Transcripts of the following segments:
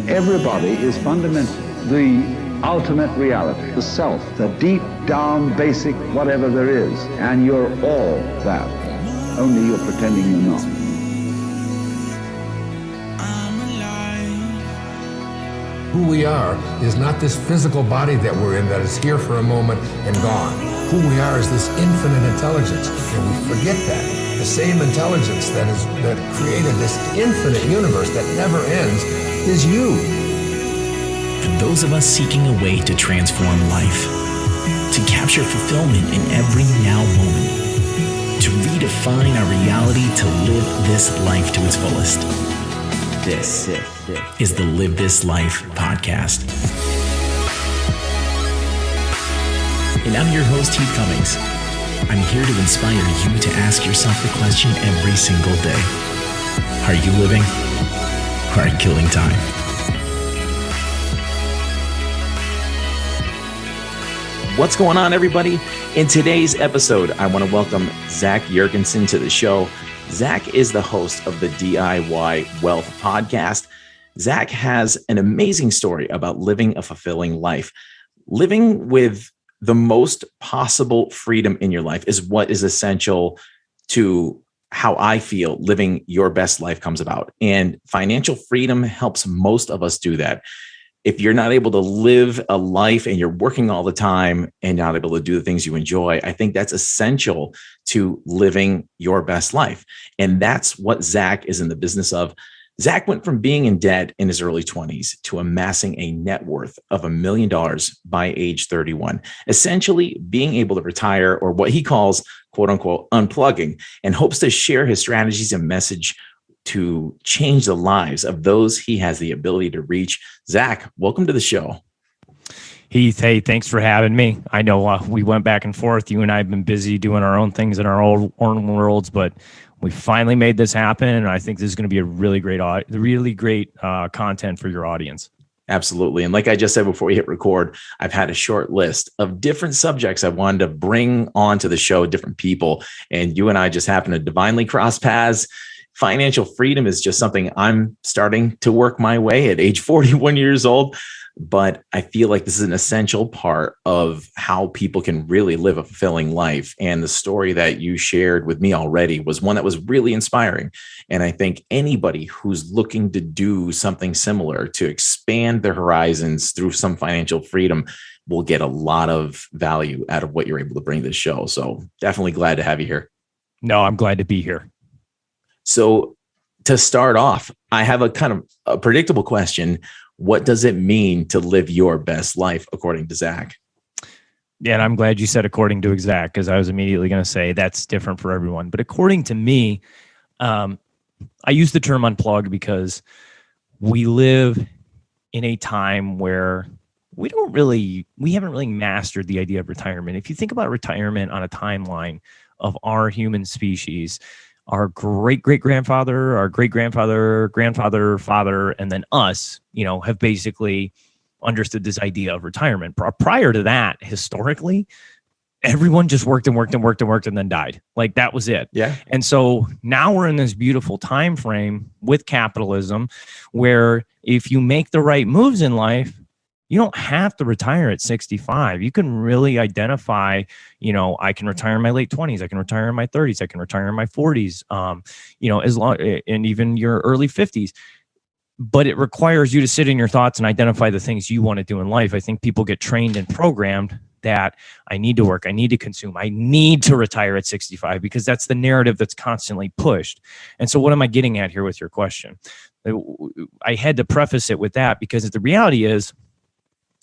And everybody is fundamentally the ultimate reality, the self, the deep down basic whatever there is. And you're all that, only you're pretending you're not. Who we are is not this physical body that we're in that is here for a moment and gone. Who we are is this infinite intelligence, and we forget that. The same intelligence that created this infinite universe that never ends is you. For those of us seeking a way to transform life, to capture fulfillment in every now moment, to redefine our reality to live this life to its fullest. This is the Live This Life podcast. And I'm your host, Heath Cummings. I'm here to inspire you to ask yourself the question every single day. Are you living or are you killing time? What's going on, everybody? In today's episode, I want to welcome Zac Juergensen to the show. Zac is the host of the DIY Wealth podcast. Zac has an amazing story about living a fulfilling life. Living with the most possible freedom in your life is what is essential to how I feel living your best life comes about. And financial freedom helps most of us do that. If you're not able to live a life and you're working all the time and not able to do the things you enjoy, I think that's essential to living your best life. And that's what Zac is in the business of. Zac went from being in debt in his early 20s to amassing a net worth of $1 million by age 31, essentially being able to retire, or what he calls, quote unquote, unplugging, and hopes to share his strategies and message to change the lives of those he has the ability to reach. Zac, welcome to the show. Heath, hey, thanks for having me. I know we went back and forth. You and I have been busy doing our own things in our own worlds, but we finally made this happen, and I think this is going to be a really great content for your audience. Absolutely. And like I just said before we hit record, I've had a short list of different subjects I wanted to bring onto the show, different people, and you and I just happen to divinely cross paths. Financial freedom is just something I'm starting to work my way at age 41 years old. But I feel like this is an essential part of how people can really live a fulfilling life. And the story that you shared with me already was one that was really inspiring. And I think anybody who's looking to do something similar to expand their horizons through some financial freedom will get a lot of value out of what you're able to bring to the show. So definitely glad to have you here. No, I'm glad to be here. So to start off, I have a kind of a predictable question. What does it mean to live your best life, according to Zac? Yeah, and I'm glad you said according to Zac, because I was immediately going to say that's different for everyone. But according to me, I use the term unplugged because we live in a time where we haven't really mastered the idea of retirement. If you think about retirement on a timeline of our human species, our great-great-grandfather, our great-grandfather, grandfather, father, and then us, have basically understood this idea of retirement. Prior to that, historically, everyone just worked and then died. Like, that was it. Yeah. And so now we're in this beautiful time frame with capitalism where if you make the right moves in life, you don't have to retire at 65. You can really identify, I can retire in my late 20s. I can retire in my 30s. I can retire in my 40s, as long, and even your early 50s. But it requires you to sit in your thoughts and identify the things you want to do in life. I think people get trained and programmed that I need to work, I need to consume, I need to retire at 65, because that's the narrative that's constantly pushed. And so what am I getting at here with your question? I had to preface it with that because the reality is,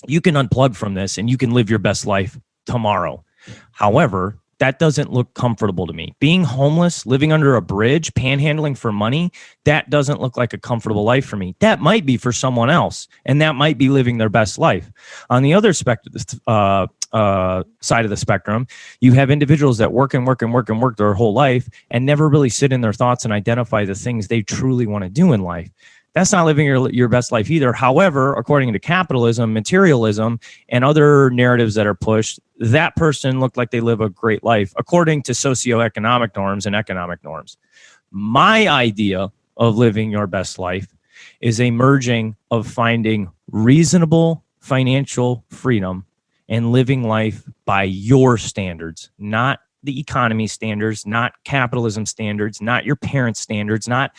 you can unplug from this and you can live your best life tomorrow. However, that doesn't look comfortable to me. Being homeless, living under a bridge, panhandling for money, that doesn't look like a comfortable life for me. That might be for someone else, and that might be living their best life. On the other side of the spectrum, you have individuals that work their whole life and never really sit in their thoughts and identify the things they truly want to do in life. That's not living your best life either. However, according to capitalism, materialism, and other narratives that are pushed, that person looked like they live a great life according to socioeconomic norms and economic norms. My idea of living your best life is a merging of finding reasonable financial freedom and living life by your standards, not the economy standards, not capitalism standards, not your parents' standards, not ...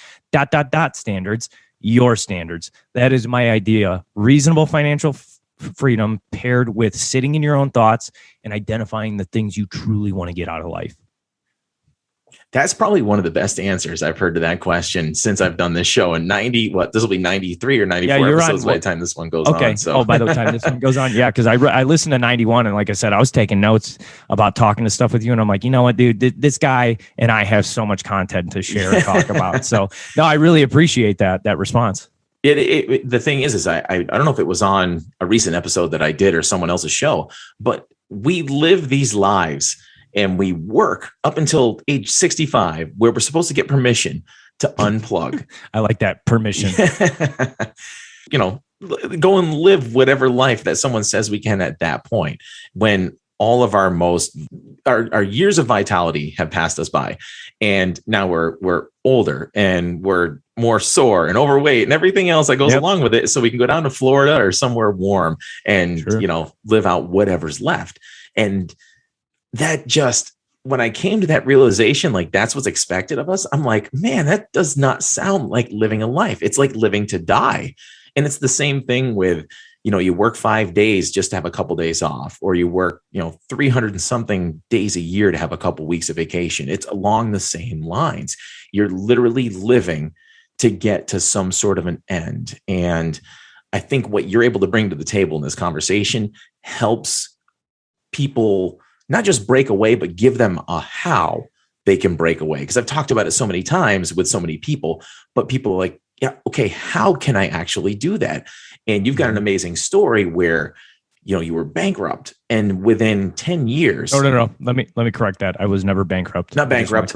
standards, your standards. That is my idea. Reasonable financial freedom paired with sitting in your own thoughts and identifying the things you truly want to get out of life. That's probably one of the best answers I've heard to that question since I've done this show. And this will be 93 or 94 episodes by the time this one goes on. So. By the time this one goes on. Yeah. Cause I listened to 91. And like I said, I was taking notes about talking to stuff with you. And I'm like, you know what, dude, this guy and I have so much content to share and talk about. So no, I really appreciate that response. The thing is I don't know if it was on a recent episode that I did or someone else's show, but we live these lives and we work up until age 65 where we're supposed to get permission to unplug. I like that, permission. Go and live whatever life that someone says we can at that point, when all of our years of vitality have passed us by. And now we're older and we're more sore and overweight and everything else that goes along with it. So we can go down to Florida or somewhere warm and, live out whatever's left. And that just, when I came to that realization, like that's what's expected of us, I'm like, man, that does not sound like living a life. It's like living to die. And it's the same thing with, you work 5 days just to have a couple days off, or you work, 300 and something days a year to have a couple weeks of vacation. It's along the same lines. You're literally living to get to some sort of an end. And I think what you're able to bring to the table in this conversation helps people not just break away, but give them a how they can break away. Because I've talked about it so many times with so many people, but people are like, yeah, okay, how can I actually do that? And you've got an amazing story where, you were bankrupt, and within 10 years. No. Let me correct that. I was never bankrupt. Not bankrupt.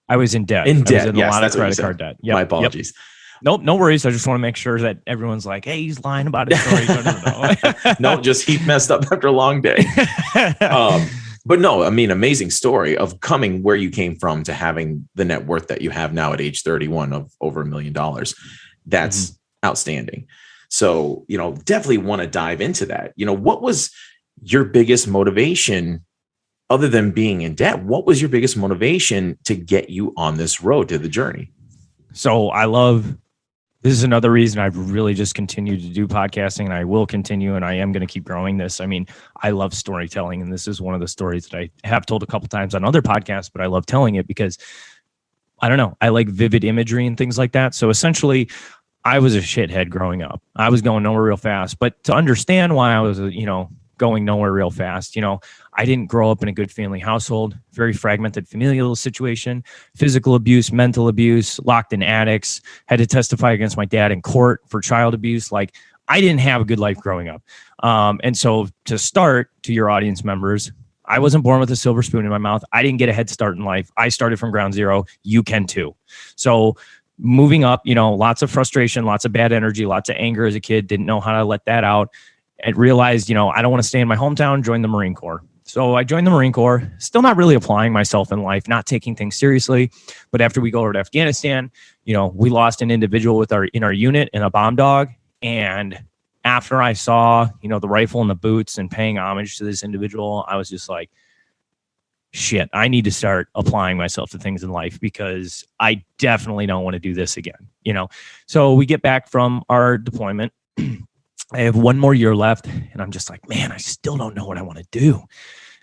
I was in debt. In debt. I was in a lot of credit card debt. Yep. My apologies. Yep. Nope, no worries. I just want to make sure that everyone's like, hey, he's lying about his story. No. No, just he messed up after a long day. But no, I mean, amazing story of coming where you came from to having the net worth that you have now at age 31 of over $1 million. That's outstanding. So, definitely want to dive into that. What was your biggest motivation other than being in debt? What was your biggest motivation to get you on this road to the journey? So this is another reason I've really just continued to do podcasting, and I will continue, and I am going to keep growing this. I mean, I love storytelling, and this is one of the stories that I have told a couple times on other podcasts, but I love telling it because I don't know, I like vivid imagery and things like that. So essentially, I was a shithead growing up. I was going nowhere real fast, but to understand why I was, going nowhere real fast, I didn't grow up in a good family household, very fragmented familial situation, physical abuse, mental abuse, locked in attics, had to testify against my dad in court for child abuse. Like, I didn't have a good life growing up. And so to start, to your audience members, I wasn't born with a silver spoon in my mouth. I didn't get a head start in life. I started from ground zero. You can too. So moving up, lots of frustration, lots of bad energy, lots of anger as a kid, didn't know how to let that out. And realized, I don't want to stay in my hometown, joined the Marine Corps. So I joined the Marine Corps, still not really applying myself in life, not taking things seriously. But after we go over to Afghanistan, we lost an individual in our unit in a bomb dog. And after I saw, the rifle and the boots and paying homage to this individual, I was just like, shit, I need to start applying myself to things in life because I definitely don't want to do this again. So we get back from our deployment. I have one more year left, and I'm just like, man, I still don't know what I want to do.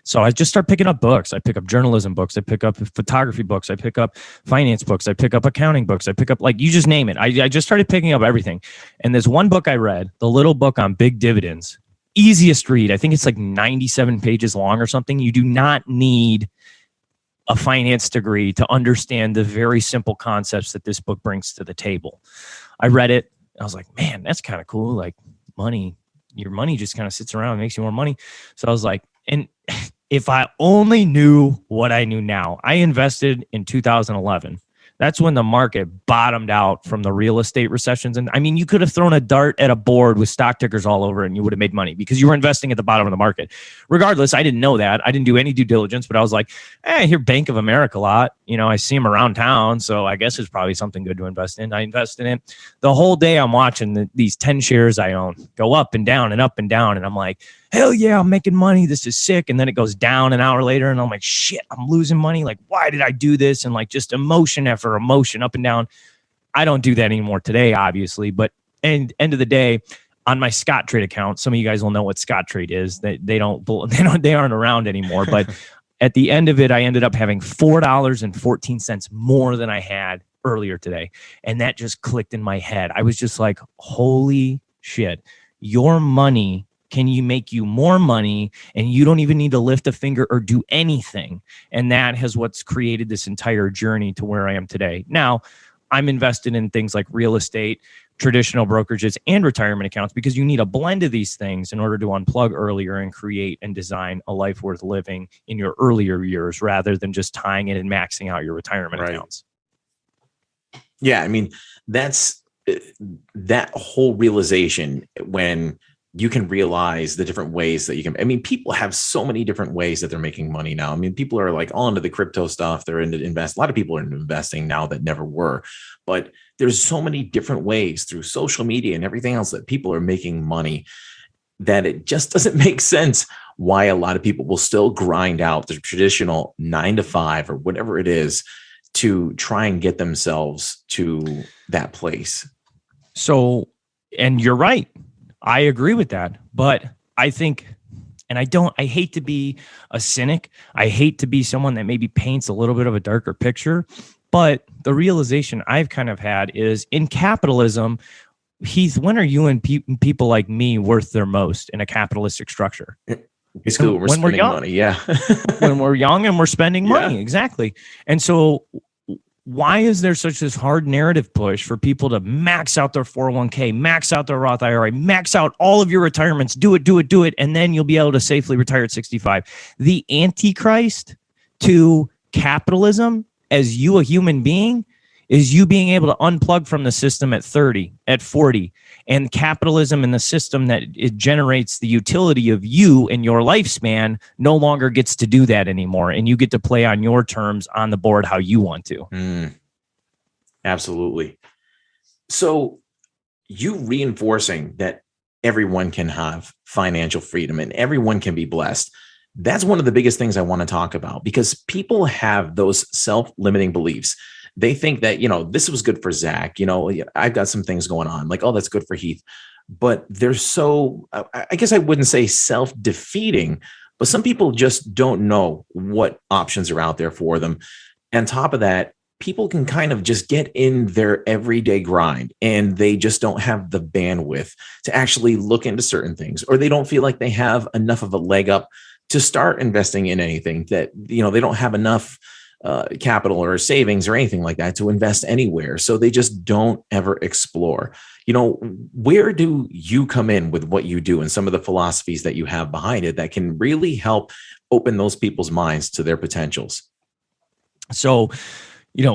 So I just start picking up books. I pick up journalism books. I pick up photography books. I pick up finance books. I pick up accounting books. I pick up, like, you just name it. I just started picking up everything. And there's one book I read, the little book on big dividends, easiest read. I think it's like 97 pages long or something. You do not need a finance degree to understand the very simple concepts that this book brings to the table. I read it. I was like, man, that's kind of cool. Like, your money just kind of sits around and makes you more money. So I was like, and if I only knew what I knew now. I invested in 2011. That's when the market bottomed out from the real estate recessions. And I mean, you could have thrown a dart at a board with stock tickers all over it and you would have made money because you were investing at the bottom of the market. Regardless, I didn't know that. I didn't do any due diligence, but I was like, I hear Bank of America a lot. You know, I see them around town. So I guess it's probably something good to invest in. I invest in it. The whole day I'm watching these 10 shares I own go up and down and up and down. And I'm like, hell yeah, I'm making money. This is sick. And then it goes down an hour later and I'm like, shit, I'm losing money. Like, why did I do this? And like just emotion after emotion up and down. I don't do that anymore today, obviously. But end of the day, on my Scottrade account, some of you guys will know what Scottrade is. They aren't around anymore. But at the end of it, I ended up having $4.14 more than I had earlier today. And that just clicked in my head. I was just like, holy shit, your money can you make you more money and you don't even need to lift a finger or do anything. And that has what's created this entire journey to where I am today. Now, I'm invested in things like real estate, traditional brokerages, and retirement accounts because you need a blend of these things in order to unplug earlier and create and design a life worth living in your earlier years rather than just tying it and maxing out your retirement accounts. Yeah, I mean, that's that whole realization when you can realize the different ways that you can, I mean, people have so many different ways that they're making money now. I mean, people are like all into the crypto stuff. They're into invest. A lot of people are into investing now that never were, but there's so many different ways through social media and everything else that people are making money that it just doesn't make sense why a lot of people will still grind out the traditional 9 to 5 or whatever it is to try and get themselves to that place. So, and you're right. I agree with that, but I think, and I hate to be a cynic. I hate to be someone that maybe paints a little bit of a darker picture, but the realization I've kind of had is in capitalism, Heath, when are you and people like me worth their most in a capitalistic structure? Basically, when we're spending money. Yeah. When we're young and we're spending money. Exactly. And so why is there such this hard narrative push for people to max out their 401k, max out their Roth IRA, max out all of your retirements, do it, and then you'll be able to safely retire at 65? The antichrist to capitalism as you, a human being, is you being able to unplug from the system at 30, at 40, and capitalism and the system that it generates the utility of you and your lifespan no longer gets to do that anymore. And you get to play on your terms on the board how you want to. Absolutely. So you reinforcing that everyone can have financial freedom and everyone can be blessed. That's one of the biggest things I want to talk about because people have those self-limiting beliefs. They think that, this was good for Zac. I've got some things going on like, oh, that's good for Heath. But they're so, I guess I wouldn't say self-defeating, but some people just don't know what options are out there for them. And on top of that, people can kind of just get in their everyday grind and they just don't have the bandwidth to actually look into certain things, or they don't feel like they have enough of a leg up to start investing in anything that, they don't have enough capital or savings or anything like that to invest anywhere. So they just don't ever explore. Where do you come in with what you do and some of the philosophies that you have behind it that can really help open those people's minds to their potentials? So,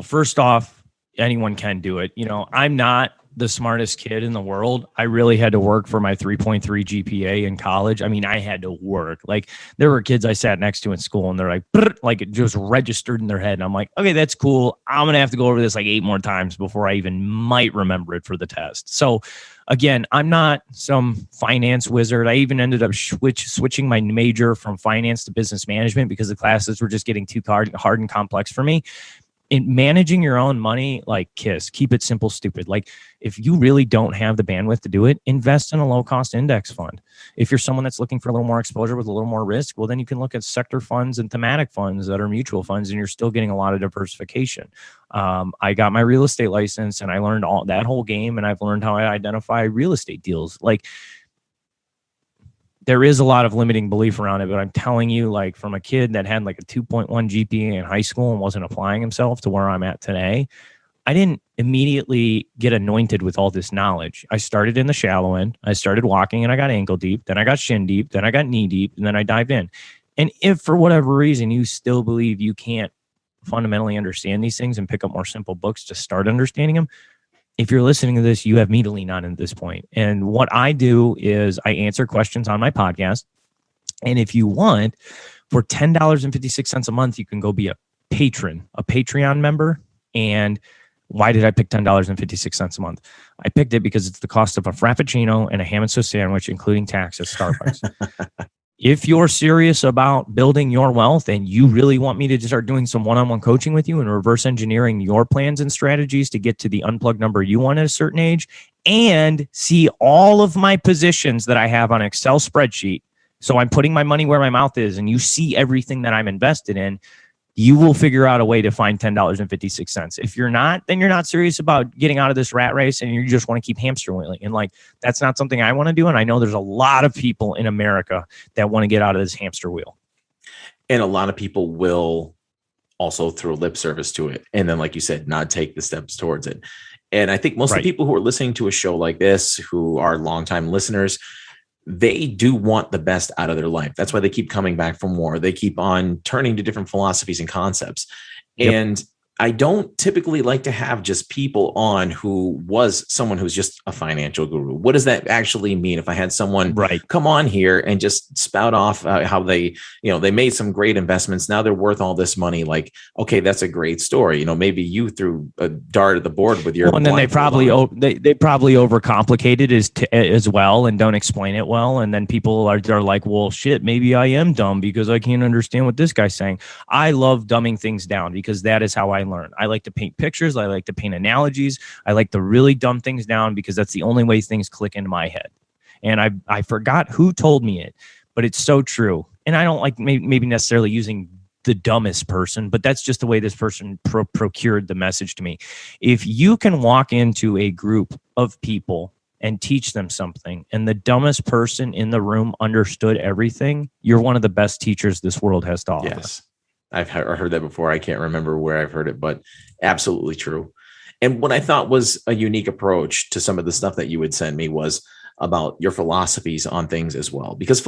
first off, anyone can do it. I'm not the smartest kid in the world. I really had to work for my 3.3 GPA in college. I mean, I had to work. Like there were kids I sat next to in school and they're like it just registered in their head. And I'm like, okay, that's cool. I'm going to have to go over this like 8 more times before I even might remember it for the test. So again, I'm not some finance wizard. I even ended up switching my major from finance to business management because the classes were just getting too hard and complex for me. In managing your own money, like keep it simple, stupid. Like if you really don't have the bandwidth to do it, invest in a low cost index fund. If you're someone that's looking for a little more exposure with a little more risk, well, then you can look at sector funds and thematic funds that are mutual funds, and you're still getting a lot of diversification. I got my real estate license and I learned all that whole game, and I've learned how I identify real estate deals. Like there is a lot of limiting belief around it, but I'm telling you, like from a kid that had like a 2.1 GPA in high school and wasn't applying himself to where I'm at today, I didn't immediately get anointed with all this knowledge. I started in the shallow end. I started walking and I got ankle deep, then I got shin deep, then I got knee deep, and then I dived in. And if for whatever reason you still believe you can't fundamentally understand these things and pick up more simple books to start understanding them, if you're listening to this, you have me to lean on at this point. And what I do is I answer questions on my podcast. And if you want, for $10.56 a month, you can go be a Patreon member. And why did I pick $10.56 a month? I picked it because it's the cost of a Frappuccino and a ham and Swiss sandwich, including tax at Starbucks. If you're serious about building your wealth and you really want me to just start doing some one-on-one coaching with you and reverse engineering your plans and strategies to get to the unplugged number you want at a certain age, and see all of my positions that I have on Excel spreadsheet, so I'm putting my money where my mouth is and you see everything that I'm invested in, you will figure out a way to find $10.56. If you're not, then you're not serious about getting out of this rat race and you just want to keep hamster wheeling. And like, that's not something I want to do. And I know there's a lot of people in America that want to get out of this hamster wheel. And a lot of people will also throw lip service to it. And then, like you said, not take the steps towards it. And I think most of the people who are listening to a show like this, who are longtime listeners, they do want the best out of their life. That's why they keep coming back for more. They keep on turning to different philosophies and concepts. Yep. And I don't typically like to have just people on who was someone who's just a financial guru. What does that actually mean? If I had someone come on here and just spout off how they made some great investments, now they're worth all this money. Like, okay, that's a great story. Maybe you threw a dart at the board with your. Well, and then they probably overcomplicate it as well and don't explain it well. And then people are like, well, shit, maybe I am dumb because I can't understand what this guy's saying. I love dumbing things down because that is how I learn. I like to paint pictures. I like to paint analogies. I like to really dumb things down because that's the only way things click into my head. And I forgot who told me it, but it's so true. And I don't like maybe necessarily using the dumbest person, but that's just the way this person procured the message to me. If you can walk into a group of people and teach them something, and the dumbest person in the room understood everything, you're one of the best teachers this world has to offer. Yes. I've heard that before. I can't remember where I've heard it, but absolutely true. And what I thought was a unique approach to some of the stuff that you would send me was about your philosophies on things as well, because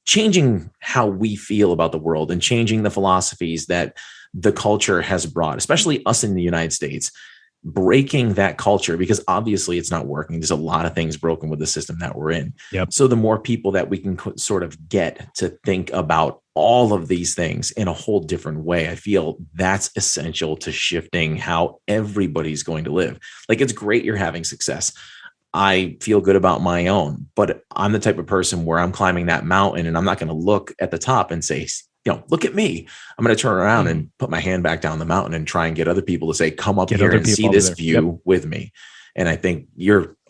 changing how we feel about the world and changing the philosophies that the culture has brought, especially us in the United States, breaking that culture, because obviously it's not working. There's a lot of things broken with the system that we're in. Yep. So the more people that we can sort of get to think about all of these things in a whole different way, I feel that's essential to shifting how everybody's going to live. Like, it's great you're having success. I feel good about my own, but I'm the type of person where I'm climbing that mountain and I'm not going to look at the top and say, look at me. I'm going to turn around and put my hand back down the mountain and try and get other people to say, come up here and see this view with me. And I think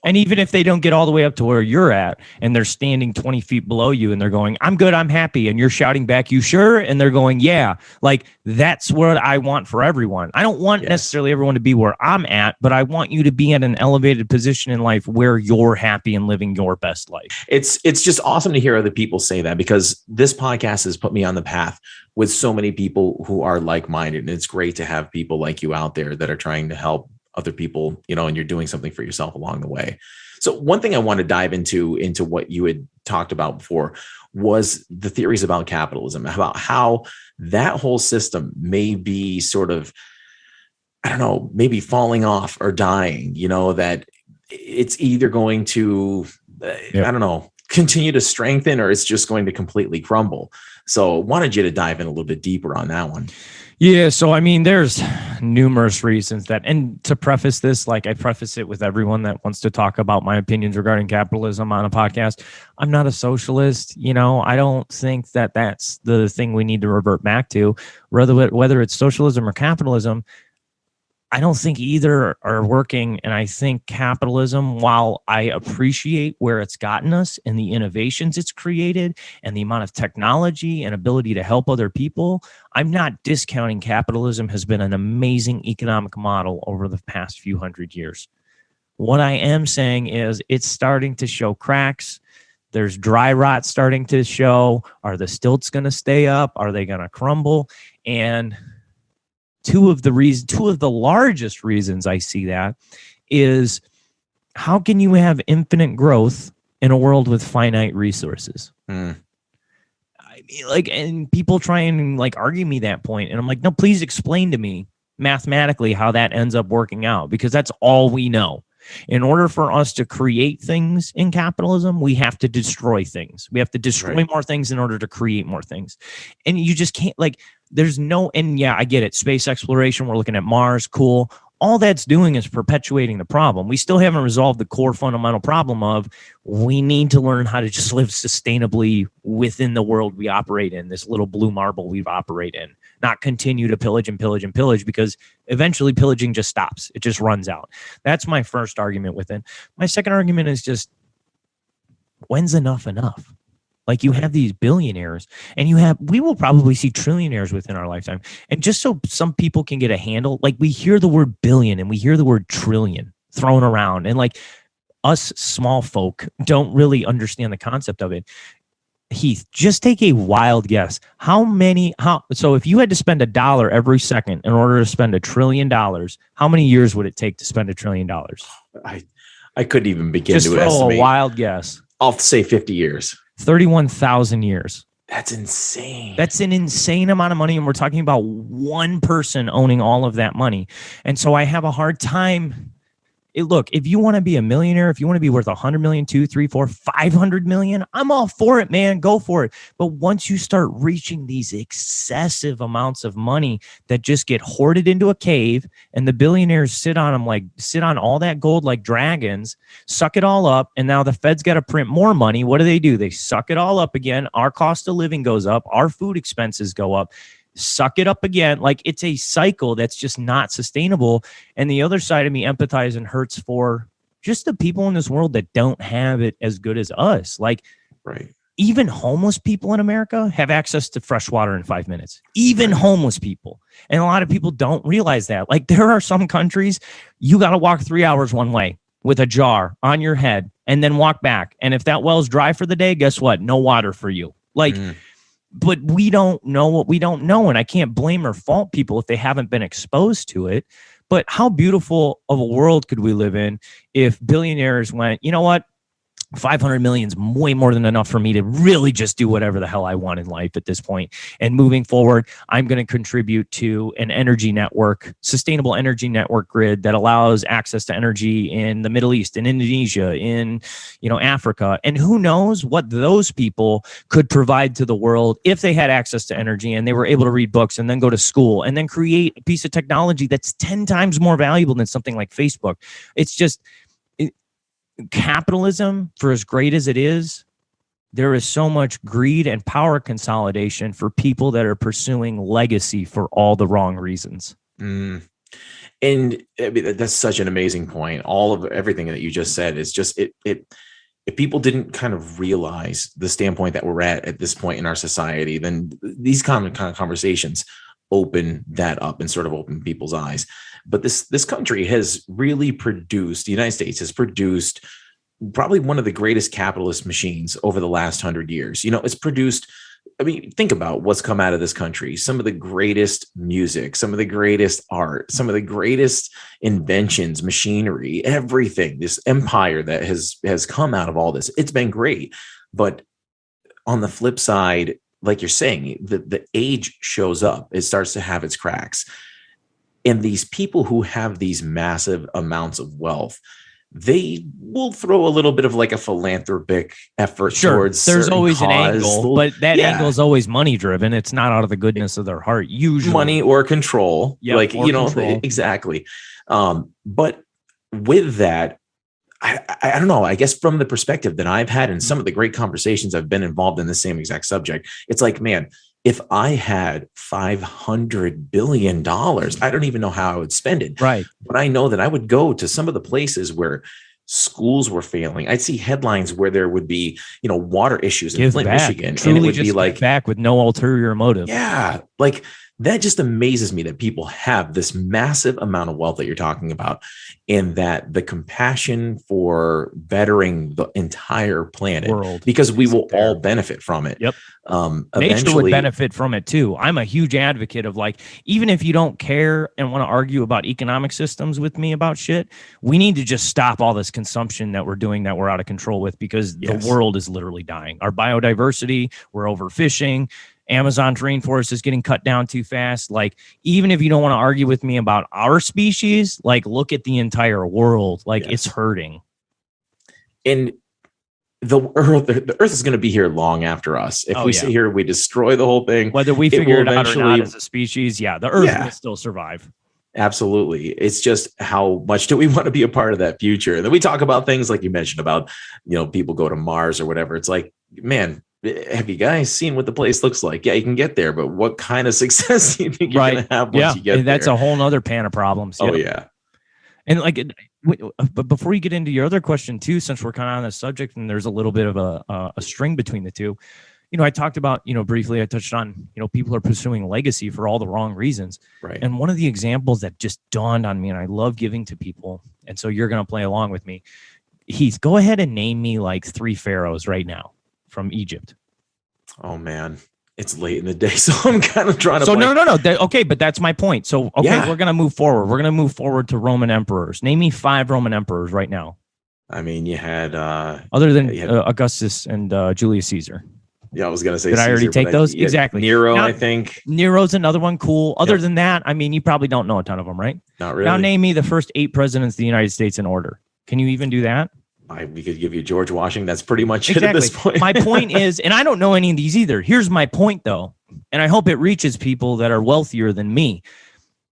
and even if they don't get all the way up to where you're at and they're standing 20 feet below you and they're going, I'm good, I'm happy. And you're shouting back, you sure? And they're going, yeah, like that's what I want for everyone. I don't want necessarily everyone to be where I'm at, but I want you to be at an elevated position in life where you're happy and living your best life. It's just awesome to hear other people say that, because this podcast has put me on the path with so many people who are like-minded. And it's great to have people like you out there that are trying to help other people, and you're doing something for yourself along the way. So one thing I want to dive into what you had talked about before was the theories about capitalism, about how that whole system may be sort of, I don't know, maybe falling off or dying, that it's either going to, I don't know, continue to strengthen, or it's just going to completely crumble. So I wanted you to dive in a little bit deeper on that one. Yeah. So, I mean, there's numerous reasons that, and to preface this, like I preface it with everyone that wants to talk about my opinions regarding capitalism on a podcast, I'm not a socialist. I don't think that that's the thing we need to revert back to. Whether it's socialism or capitalism, I don't think either are working. And I think capitalism, while I appreciate where it's gotten us and the innovations it's created and the amount of technology and ability to help other people, I'm not discounting capitalism has been an amazing economic model over the past few hundred years. What I am saying is it's starting to show cracks. There's dry rot starting to show. Are the stilts going to stay up? Are they going to crumble? And two of the largest reasons I see that is, how can you have infinite growth in a world with finite resources? like, and people try and like argue me that point, and I'm like, no, please explain to me mathematically how that ends up working out, because that's all we know. In order for us to create things in capitalism, we have to destroy things. We have to destroy more things in order to create more things. And you just can't, like, there's no, and yeah, I get it. Space exploration, we're looking at Mars, cool. All that's doing is perpetuating the problem. We still haven't resolved the core fundamental problem of we need to learn how to just live sustainably within the world we operate in, this little blue marble we operate in, not continue to pillage and pillage and pillage, because eventually pillaging just stops. It just runs out. That's my first argument with it. My second argument is just, when's enough enough? Like, you have these billionaires, and we will probably see trillionaires within our lifetime. And just so some people can get a handle, like, we hear the word billion and we hear the word trillion thrown around, and like, us small folk don't really understand the concept of it. Heath, just take a wild guess. So if you had to spend $1 every second in order to spend $1 trillion, how many years would it take to spend $1 trillion? I couldn't even begin just to throw estimate. A wild guess. I'll say 50 years. 31,000 years. That's insane. That's an insane amount of money. And we're talking about one person owning all of that money. And so I have a hard time. Look, if you want to be a millionaire, if you want to be worth 100 million, 2, 3, 4, 500 million, I'm all for it, man. Go for it. But once you start reaching these excessive amounts of money that just get hoarded into a cave, and the billionaires sit on all that gold like dragons, suck it all up, and now the Fed's got to print more money. What do? They suck it all up again. Our cost of living goes up. Our food expenses go up. Suck it up again. Like, it's a cycle that's just not sustainable. And the other side of me empathizes and hurts for just the people in this world that don't have it as good as us. Like, even homeless people in America have access to fresh water in 5 minutes. Even homeless people. And a lot of people don't realize that. Like, there are some countries you got to walk 3 hours one way with a jar on your head and then walk back. And if that well's dry for the day, guess what? No water for you. Like, but we don't know what we don't know. And I can't blame or fault people if they haven't been exposed to it. But how beautiful of a world could we live in if billionaires went, you know what? 500 million is way more than enough for me to really just do whatever the hell I want in life at this point. And moving forward, I'm going to contribute to an energy network, sustainable energy network grid that allows access to energy in the Middle East, in Indonesia, in, Africa. And who knows what those people could provide to the world if they had access to energy and they were able to read books and then go to school and then create a piece of technology that's 10 times more valuable than something like Facebook. It's just, capitalism, for as great as it is, there is so much greed and power consolidation for people that are pursuing legacy for all the wrong reasons. And I mean, that's such an amazing point. All of everything that you just said is just it. If people didn't kind of realize the standpoint that we're at this point in our society, then these kind of conversations open that up and sort of open people's eyes. But this country has really produced, the United States has produced probably one of the greatest capitalist machines over the last 100 years. It's produced, I mean, think about what's come out of this country. Some of the greatest music, some of the greatest art, some of the greatest inventions, machinery, everything, this empire that has come out of all this. It's been great. But on the flip side, like you're saying, the age shows up. It starts to have its cracks. And these people who have these massive amounts of wealth, they will throw a little bit of like a philanthropic effort towards. There's always an angle, but that angle is always money driven. It's not out of the goodness of their heart, usually. Money or control. Control. Exactly. But with that, I don't know, I guess from the perspective that I've had in some of the great conversations I've been involved in the same exact subject, it's like, man, if I had $500 billion, I don't even know how I would spend it. Right. But I know that I would go to some of the places where schools were failing. I'd see headlines where there would be, water issues in Flint, Michigan. Truly, and it would just be like back with no ulterior motive. Yeah. Like that just amazes me that people have this massive amount of wealth that you're talking about, and that the compassion for bettering the entire planet World because we will there. all benefit from it. Yep. Nature would benefit from it too. I'm a huge advocate of, like, even if you don't care and want to argue about economic systems with me about shit, we need to just stop all this consumption that we're doing that we're out of control with, because the world is literally dying. Our biodiversity, we're overfishing. Amazon's rainforest is getting cut down too fast. Like, even if you don't want to argue with me about our species, like, look at the entire world. Like, it's hurting. And the Earth is going to be here long after us. If we sit here, we destroy the whole thing. Whether we figure it out or not as a species, the Earth will still survive. Absolutely. It's just, how much do we want to be a part of that future? And then we talk about things like you mentioned about, people go to Mars or whatever. It's like, man, have you guys seen what the place looks like? Yeah, you can get there, but what kind of success do you think you're going to have once you get there? That's a whole nother pan of problems. Oh, yeah. And but before you get into your other question too, since we're kind of on this subject and there's a little bit of a string between the two, I talked about, briefly, I touched on, people are pursuing legacy for all the wrong reasons. Right. And one of the examples that just dawned on me, and I love giving to people, and so you're going to play along with me, Heath, go ahead and name me like 3 pharaohs right now from Egypt. Oh man, it's late in the day, so I'm kind of trying to. So no. Okay, but that's my point. So we're gonna move forward. We're gonna move forward to Roman emperors. Name me 5 Roman emperors right now. I mean, you had other than Augustus and Julius Caesar. Yeah, I was gonna say. Did Caesar, I already take those? Exactly. Nero, now, I think. Nero's another one. Cool. Other than that, I mean, you probably don't know a ton of them, right? Not really. Now name me the first 8 presidents of the United States in order. Can you even do that? We could give you George Washington. That's pretty much it at this point. My point is, and I don't know any of these either. Here's my point, though, and I hope it reaches people that are wealthier than me.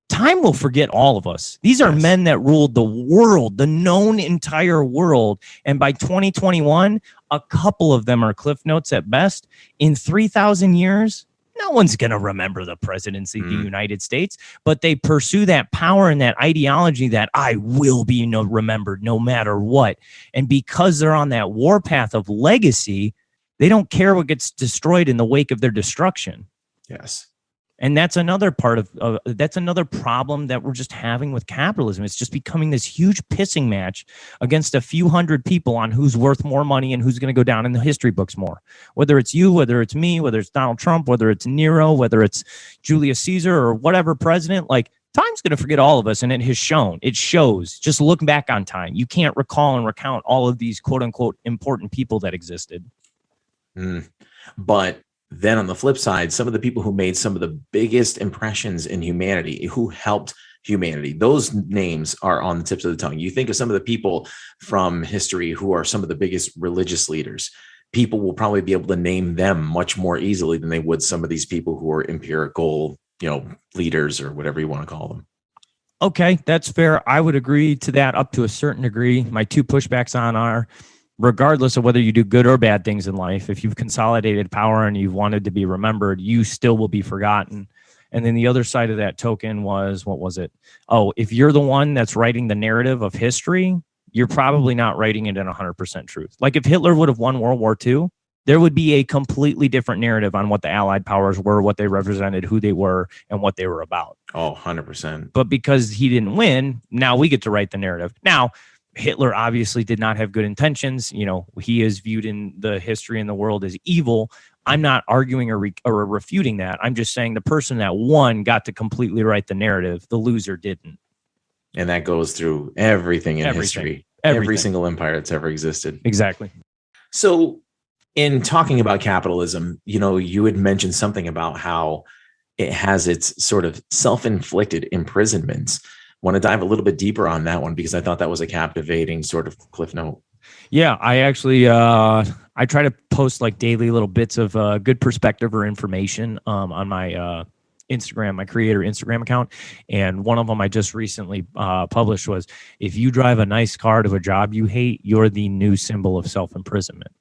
Time will forget all of us. These are men that ruled the world, the known entire world. And by 2021, a couple of them are cliff notes at best. In 3,000 years, no one's going to remember the presidency of the United States, but they pursue that power and that ideology that I will be remembered no matter what. And because they're on that warpath of legacy, they don't care what gets destroyed in the wake of their destruction. Yes. And that's another part of that's another problem that we're just having with capitalism. It's just becoming this huge pissing match against a few hundred people on who's worth more money and who's going to go down in the history books more. Whether it's you, whether it's me, whether it's Donald Trump, whether it's Nero, whether it's Julius Caesar or whatever president, like, time's going to forget all of us. And it has shown. It shows. Just look back on time. You can't recall and recount all of these quote unquote important people that existed. But then on the flip side, some of the people who made some of the biggest impressions in humanity, who helped humanity, those names are on the tips of the tongue. You think of some of the people from history who are some of the biggest religious leaders. People will probably be able to name them much more easily than they would some of these people who are empirical, leaders or whatever you want to call them. Okay, that's fair. I would agree to that up to a certain degree. My 2 pushbacks on are, regardless of whether you do good or bad things in life, if you've consolidated power and you've wanted to be remembered, you still will be forgotten. And then the other side of that token was, what was it? Oh, if you're the one that's writing the narrative of history, you're probably not writing it in 100% truth. Like, if Hitler would have won World War II, there would be a completely different narrative on what the Allied powers were, what they represented, who they were, and what they were about. Oh, 100%. But because he didn't win, now we get to write the narrative. Now, Hitler obviously did not have good intentions. He is viewed in the history in the world as evil. I'm not arguing or refuting that. I'm just saying the person that won got to completely write the narrative. The loser didn't. And that goes through everything in history. Every single empire that's ever existed. Exactly. So in talking about capitalism, you had mentioned something about how it has its sort of self-inflicted imprisonments. Want to dive a little bit deeper on that one, because I thought that was a captivating sort of cliff note. Yeah, I actually I try to post like daily little bits of good perspective or information on my Instagram, my creator Instagram account. And one of them I just recently published was, if you drive a nice car to a job you hate, you're the new symbol of self-imprisonment.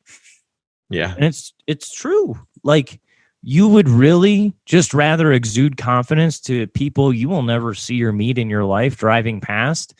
Yeah. And it's true. Like, you would really just rather exude confidence to people you will never see or meet in your life driving past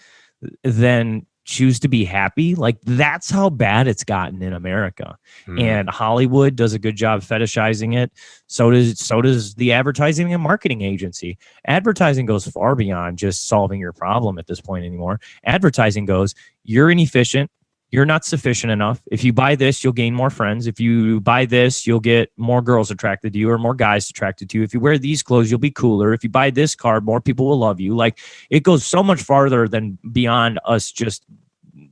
than choose to be happy. Like, that's how bad it's gotten in America. And Hollywood does a good job fetishizing it. So does the advertising and marketing agency. Advertising goes far beyond just solving your problem at this point anymore. Advertising goes, you're inefficient. You're not sufficient enough. If you buy this, you'll gain more friends. If you buy this, you'll get more girls attracted to you or more guys attracted to you. If you wear these clothes, you'll be cooler. If you buy this car, more people will love you. Like, it goes so much farther than beyond us just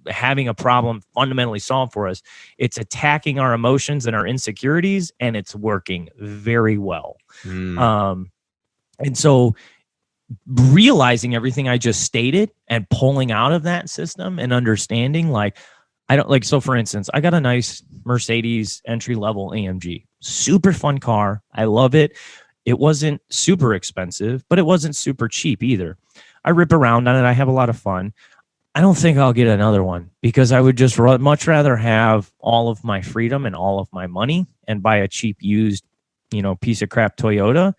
having a problem fundamentally solved for us. It's attacking our emotions and our insecurities, and it's working very well. And so realizing everything I just stated and pulling out of that system and understanding, like, I don't like, so for instance, I got a nice Mercedes entry-level AMG, super fun car. I love it. It wasn't super expensive, but it wasn't super cheap either. I rip around on it. I have a lot of fun. I don't think I'll get another one because I would just much rather have all of my freedom and all of my money and buy a cheap used, piece of crap Toyota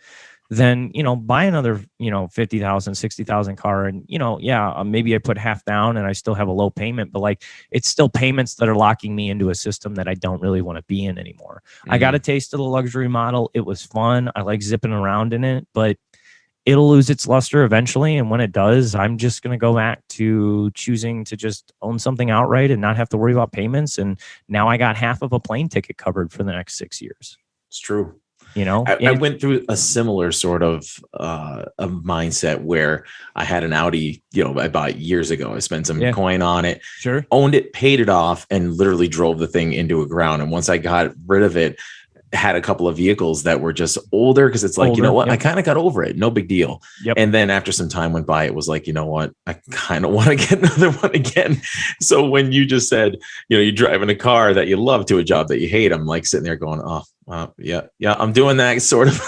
than, buy another, 50,000, 60,000 car. And, maybe I put half down and I still have a low payment, but like, it's still payments that are locking me into a system that I don't really want to be in anymore. I got a taste of the luxury model. It was fun. I like zipping around in it, but it'll lose its luster eventually. And when it does, I'm just going to go back to choosing to just own something outright and not have to worry about payments. And now I got half of a plane ticket covered for the next 6 years. It's true. I went through a similar sort of a mindset where I had an Audi, I bought years ago. I spent some coin on it, owned it, paid it off, and literally drove the thing into a ground. And once I got rid of it, had a couple of vehicles that were just older because it's like, I kind of got over it. No big deal. And then after some time went by, it was like, I kind of want to get another one again. So when you just said, you're driving a car that you love to a job that you hate, I'm like sitting there going, oh, yeah, I'm doing that sort of.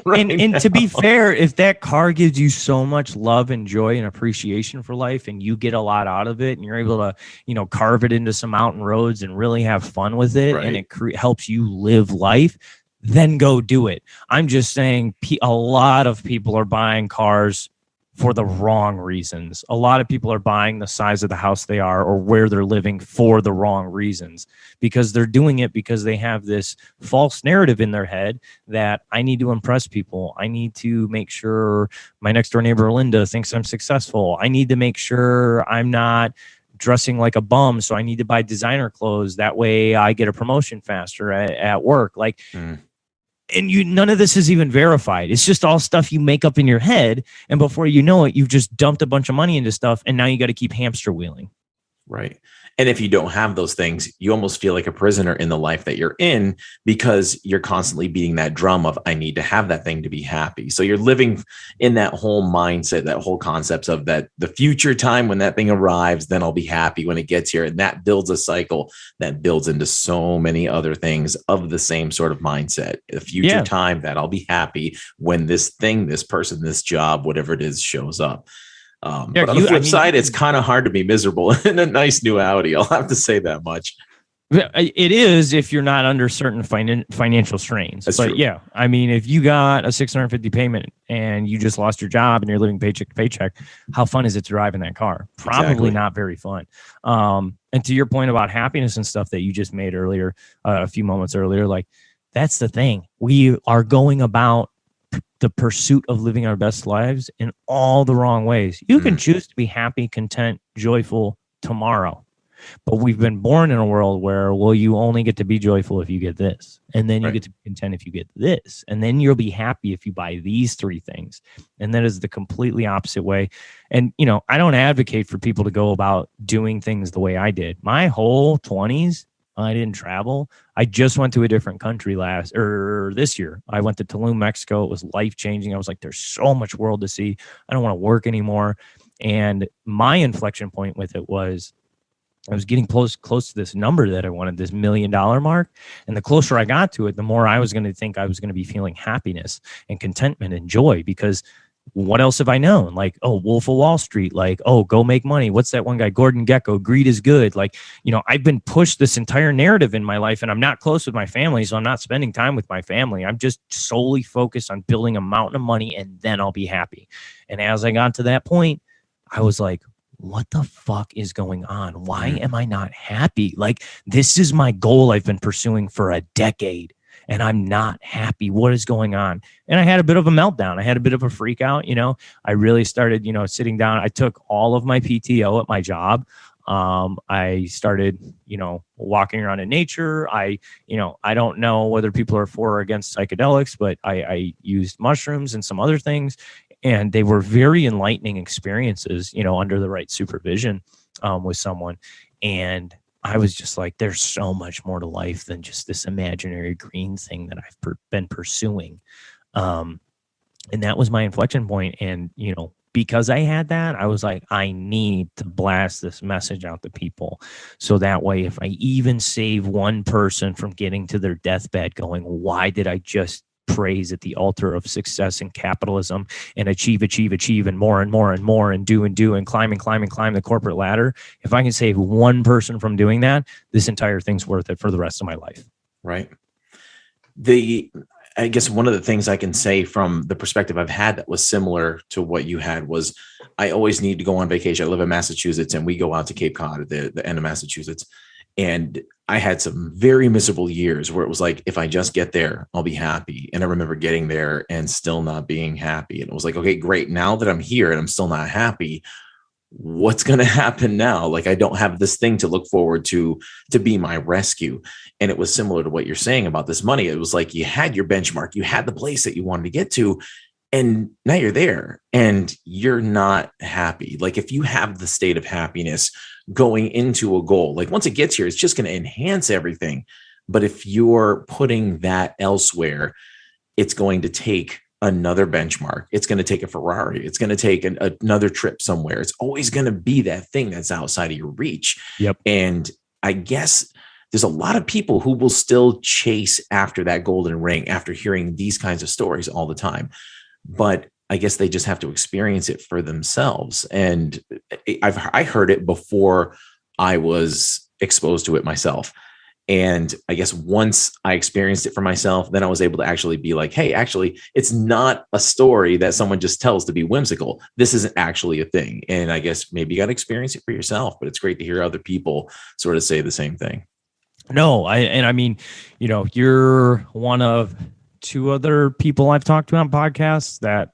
And to be fair, if that car gives you so much love and joy and appreciation for life, and you get a lot out of it, and you're able to, carve it into some mountain roads and really have fun with it, and it helps you live life, then go do it. I'm just saying, a lot of people are buying cars for the wrong reasons. A lot of people are buying the size of the house they are or where they're living for the wrong reasons, because they're doing it because they have this false narrative in their head that I need to impress people. I need to make sure my next door neighbor Linda thinks I'm successful. I need to make sure I'm not dressing like a bum, so I need to buy designer clothes. That way I get a promotion faster at work. Like, and none of this is even verified. It's just all stuff you make up in your head. And before you know it, you've just dumped a bunch of money into stuff. And now you got to keep hamster wheeling. Right. And if you don't have those things, you almost feel like a prisoner in the life that you're in because you're constantly beating that drum of, I need to have that thing to be happy. So you're living in that whole mindset, that whole concept of that the future time when that thing arrives, then I'll be happy when it gets here. And that builds a cycle that builds into so many other things of the same sort of mindset. The future time that I'll be happy when this thing, this person, this job, whatever it is, shows up. But on the flip side, it's kind of hard to be miserable in a nice new Audi. I'll have to say that much. It is if you're not under certain financial strains. That's but true. Yeah, I mean, if you got a $650 payment and you just lost your job and you're living paycheck to paycheck, how fun is it to drive in that car? Probably not very fun. And to your point about happiness and stuff that you just made earlier, a few moments earlier, like, that's the thing. We are going about the pursuit of living our best lives in all the wrong ways. You can choose to be happy, content, joyful tomorrow. But we've been born in a world where, well, you only get to be joyful if you get this. And then you get to be content if you get this. And then you'll be happy if you buy these three things. And that is the completely opposite way. And, I don't advocate for people to go about doing things the way I did. My whole 20s, I didn't travel. I just went to a different country this year. I went to Tulum, Mexico. It was life-changing. I was like, there's so much world to see. I don't want to work anymore. And my inflection point with it was I was getting close to this number that I wanted, this $1 million mark. And the closer I got to it, the more I was going to think I was going to be feeling happiness and contentment and joy, because what else have I known? Like, oh, Wolf of Wall Street, like, oh, go make money. What's that one guy? Gordon Gekko, greed is good. Like, I've been pushed this entire narrative in my life, and I'm not close with my family, so I'm not spending time with my family. I'm just solely focused on building a mountain of money, and then I'll be happy. And as I got to that point, I was like, what the fuck is going on? Why am I not happy? Like, this is my goal I've been pursuing for a decade, and I'm not happy. What is going on? And I had a bit of a meltdown. I had a bit of a freak out. I really started, sitting down. I took all of my PTO at my job. I started, walking around in nature. I don't know whether people are for or against psychedelics, but I used mushrooms and some other things, and they were very enlightening experiences, under the right supervision, with someone. And I was just like, there's so much more to life than just this imaginary green thing that I've been pursuing. And that was my inflection point. And, because I had that, I was like, I need to blast this message out to people. So that way, if I even save one person from getting to their deathbed going, why did I just praise at the altar of success and capitalism and achieve and more and more and more and do and climb the corporate ladder? If I can save one person from doing that, this entire thing's worth it for the rest of my life. Right. I guess one of the things I can say from the perspective I've had that was similar to what you had was I always need to go on vacation. I live in Massachusetts, and we go out to Cape Cod at the end of Massachusetts. And I had some very miserable years where it was like, if I just get there, I'll be happy. And I remember getting there and still not being happy. And it was like, okay, great. Now that I'm here and I'm still not happy, what's going to happen now? Like, I don't have this thing to look forward to be my rescue. And it was similar to what you're saying about this money. It was like, you had your benchmark, you had the place that you wanted to get to, and now you're there and you're not happy. Like, if you have the state of happiness going into a goal, like once it gets here, it's just going to enhance everything. But if you're putting that elsewhere, it's going to take another benchmark. It's going to take a Ferrari. It's going to take another trip somewhere. It's always going to be that thing that's outside of your reach. Yep. And I guess there's a lot of people who will still chase after that golden ring after hearing these kinds of stories all the time. But I guess they just have to experience it for themselves. And I heard it before I was exposed to it myself. And I guess once I experienced it for myself, then I was able to actually be like, hey, actually, it's not a story that someone just tells to be whimsical. This isn't actually a thing. And I guess maybe you got to experience it for yourself, but it's great to hear other people sort of say the same thing. No, I mean, you're one of two other people I've talked to on podcasts that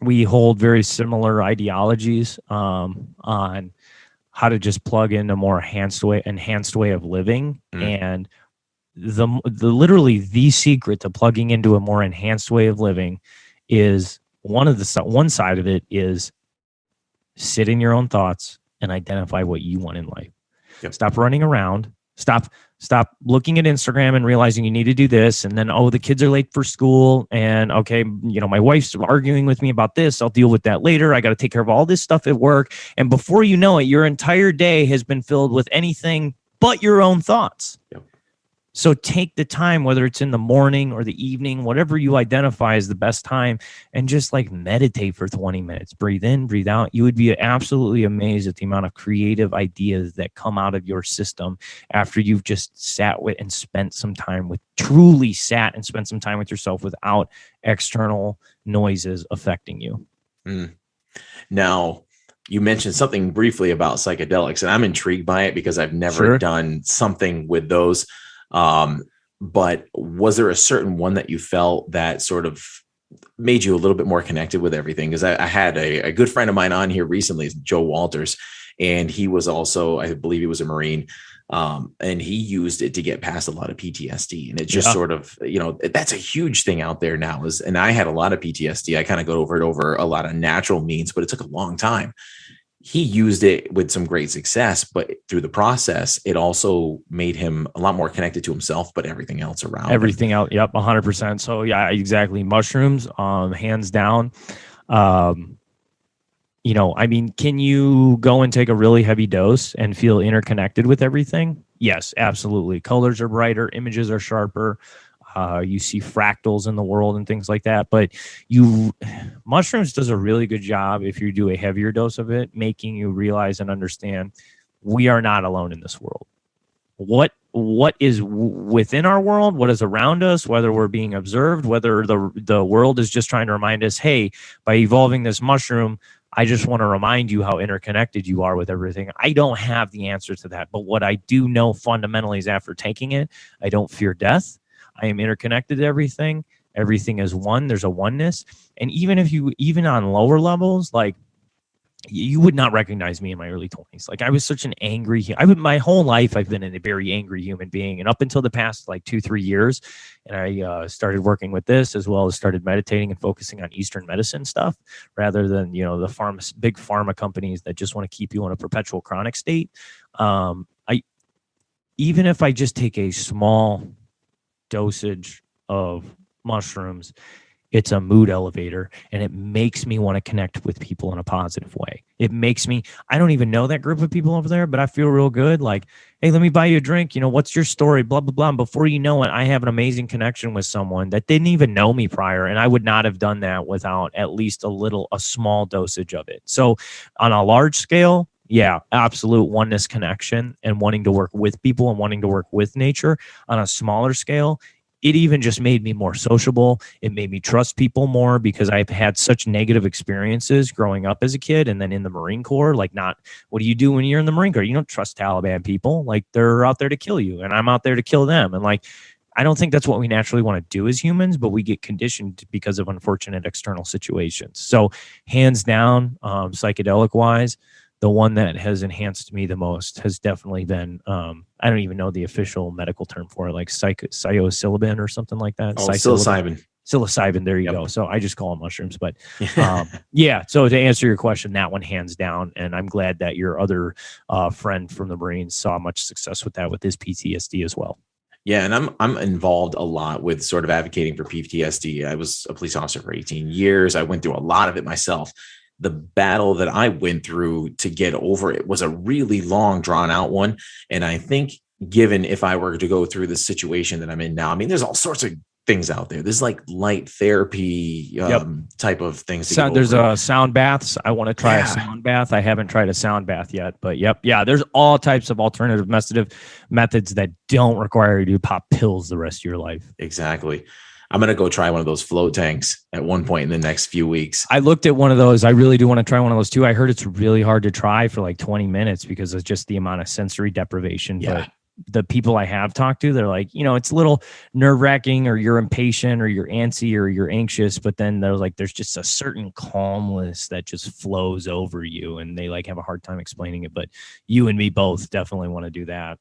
we hold very similar ideologies on how to just plug in a more enhanced way of living. And the literally the secret to plugging into a more enhanced way of living is one side of it is sit in your own thoughts and identify what you want in life. Yep. Stop running around. Stop looking at Instagram and realizing you need to do this. And then, the kids are late for school. And okay, my wife's arguing with me about this. I'll deal with that later. I got to take care of all this stuff at work. And before you know it, your entire day has been filled with anything but your own thoughts. Yep. So take the time, whether it's in the morning or the evening, whatever you identify as the best time, and just like meditate for 20 minutes. Breathe in, breathe out. You would be absolutely amazed at the amount of creative ideas that come out of your system after you've just sat with and spent some time with yourself without external noises affecting you. Now, you mentioned something briefly about psychedelics, and I'm intrigued by it because I've never done something with those. But was there a certain one that you felt that sort of made you a little bit more connected with everything? Because I had a good friend of mine on here recently, Joe Walters, and he was also, I believe he was a Marine, and he used it to get past a lot of PTSD. And it just sort of, that's a huge thing out there now. And I had a lot of PTSD. I kind of got over it over a lot of natural means, but it took a long time. He used it with some great success, but through the process, it also made him a lot more connected to himself, but everything else around everything else. Yep. 100%. So yeah, exactly. Mushrooms, hands down. Can you go and take a really heavy dose and feel interconnected with everything? Yes, absolutely. Colors are brighter, images are sharper. You see fractals in the world and things like that. But mushrooms does a really good job if you do a heavier dose of it, making you realize and understand we are not alone in this world. What is within our world, what is around us, whether we're being observed, whether the world is just trying to remind us, hey, by evolving this mushroom, I just want to remind you how interconnected you are with everything. I don't have the answer to that. But what I do know fundamentally is after taking it, I don't fear death. I am interconnected to everything. Everything is one. There's a oneness. And even on lower levels, like, you would not recognize me in my early 20s. Like, I was such an angry, my whole life, I've been a very angry human being. And up until the past like 2-3 years, and I started working with this, as well as started meditating and focusing on Eastern medicine stuff, rather than, the big pharma companies that just want to keep you in a perpetual chronic state. Even if I just take a small dosage of mushrooms, it's a mood elevator, and it makes me want to connect with people in a positive way. It makes me, I don't even know that group of people over there, but I feel real good. Like, hey, let me buy you a drink. What's your story? Blah, blah, blah. And before you know it, I have an amazing connection with someone that didn't even know me prior. And I would not have done that without at least a small dosage of it. So on a large scale, yeah, absolute oneness connection and wanting to work with people and wanting to work with nature. On a smaller scale, it even just made me more sociable. It made me trust people more, because I've had such negative experiences growing up as a kid, and then in the Marine Corps. Like, what do you do when you're in the Marine Corps? You don't trust Taliban people. Like, they're out there to kill you, and I'm out there to kill them. And like, I don't think that's what we naturally want to do as humans, but we get conditioned because of unfortunate external situations. So hands down, psychedelic wise, the one that has enhanced me the most has definitely been, I don't even know the official medical term for it, like psilocybin or something like that. Oh, psilocybin. Psilocybin, there you go. So I just call them mushrooms. But yeah, so to answer your question, that one hands down. And I'm glad that your other friend from the Marines saw much success with that, with his PTSD as well. Yeah, and I'm involved a lot with sort of advocating for PTSD. I was a police officer for 18 years. I went through a lot of it myself. The battle that I went through to get over it was a really long, drawn out one. And I think, given if I were to go through the situation that I'm in now, I mean, there's all sorts of things out there. There's like light therapy type of things. There's sound baths. I want to try a sound bath. I haven't tried a sound bath yet, but there's all types of alternative methods that don't require you to pop pills the rest of your life. Exactly. I'm going to go try one of those float tanks at one point in the next few weeks. I looked at one of those. I really do want to try one of those too. I heard it's really hard to try for like 20 minutes because of just the amount of sensory deprivation. Yeah. But the people I have talked to, they're like, it's a little nerve wracking, or you're impatient, or you're antsy, or you're anxious. But then they're like, there's just a certain calmness that just flows over you. And they like have a hard time explaining it. But you and me both definitely want to do that.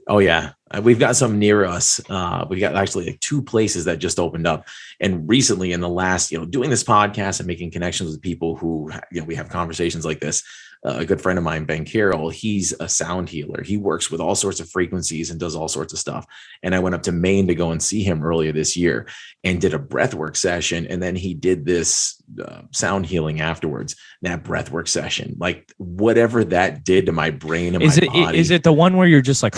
Oh, yeah. We've got some near us. We got actually like 2 places that just opened up. And recently in the last, doing this podcast and making connections with people who, we have conversations like this. A good friend of mine, Ben Carroll, he's a sound healer. He works with all sorts of frequencies and does all sorts of stuff. And I went up to Maine to go and see him earlier this year and did a breathwork session. And then he did this sound healing afterwards. That breathwork session, like whatever that did to my brain and my body. Is it the one where you're just like...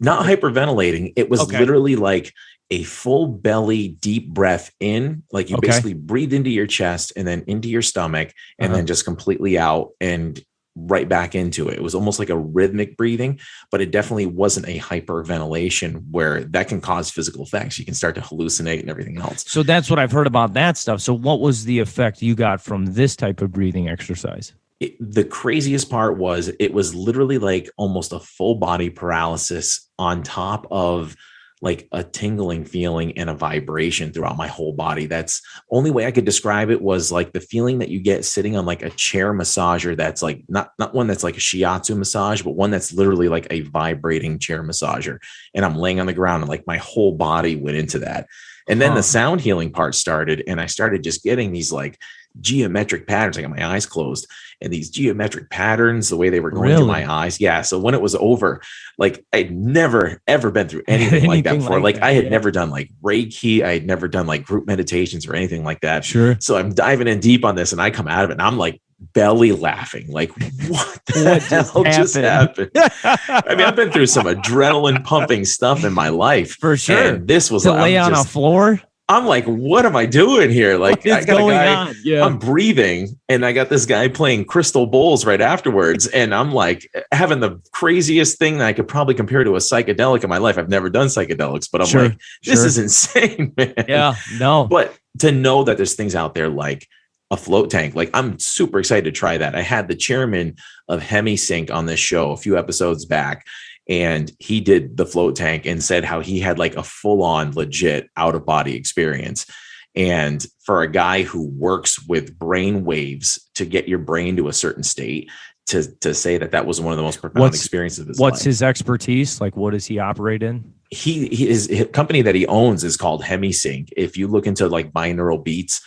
Not hyperventilating. It was literally like a full belly, deep breath in, like you basically breathe into your chest and then into your stomach and then just completely out and right back into it. It was almost like a rhythmic breathing, but it definitely wasn't a hyperventilation where that can cause physical effects. You can start to hallucinate and everything else. So that's what I've heard about that stuff. So what was the effect you got from this type of breathing exercise? The craziest part was it was literally like almost a full body paralysis on top of like a tingling feeling and a vibration throughout my whole body. That's only way I could describe it was like the feeling that you get sitting on like a chair massager. That's like not one that's like a shiatsu massage, but one that's literally like a vibrating chair massager. And I'm laying on the ground and like my whole body went into that. And then the sound healing part started, and I started just getting these like geometric patterns. I got my eyes closed, and these geometric patterns, the way they were going through my eyes. Yeah. So when it was over, like I'd never, ever been through anything like that before. Like I had never done like Reiki. I had never done like group meditations or anything like that. Sure. So I'm diving in deep on this, and I come out of it and I'm like belly laughing. Like, what the hell just happened? I mean, I've been through some adrenaline pumping stuff in my life. For sure. And this was to lay on a floor. I'm like, what am I doing here? Like, I got a guy, Yeah. I'm breathing, and I got this guy playing crystal bowls right afterwards. And I'm like having the craziest thing that I could probably compare to a psychedelic in my life. I've never done psychedelics, but I'm like, this is insane, man. Yeah, no. But to know that there's things out there like a float tank. Like, I'm super excited to try that. I had the chairman of HemiSync on this show a few episodes back, and he did the float tank and said how he had like a full-on legit out-of-body experience. And for a guy who works with brain waves to get your brain to a certain state, to say that was one of the most profound experiences of his life. What's his expertise? Like, what does he operate in? His company that he owns is called HemiSync. If you look into like binaural beats,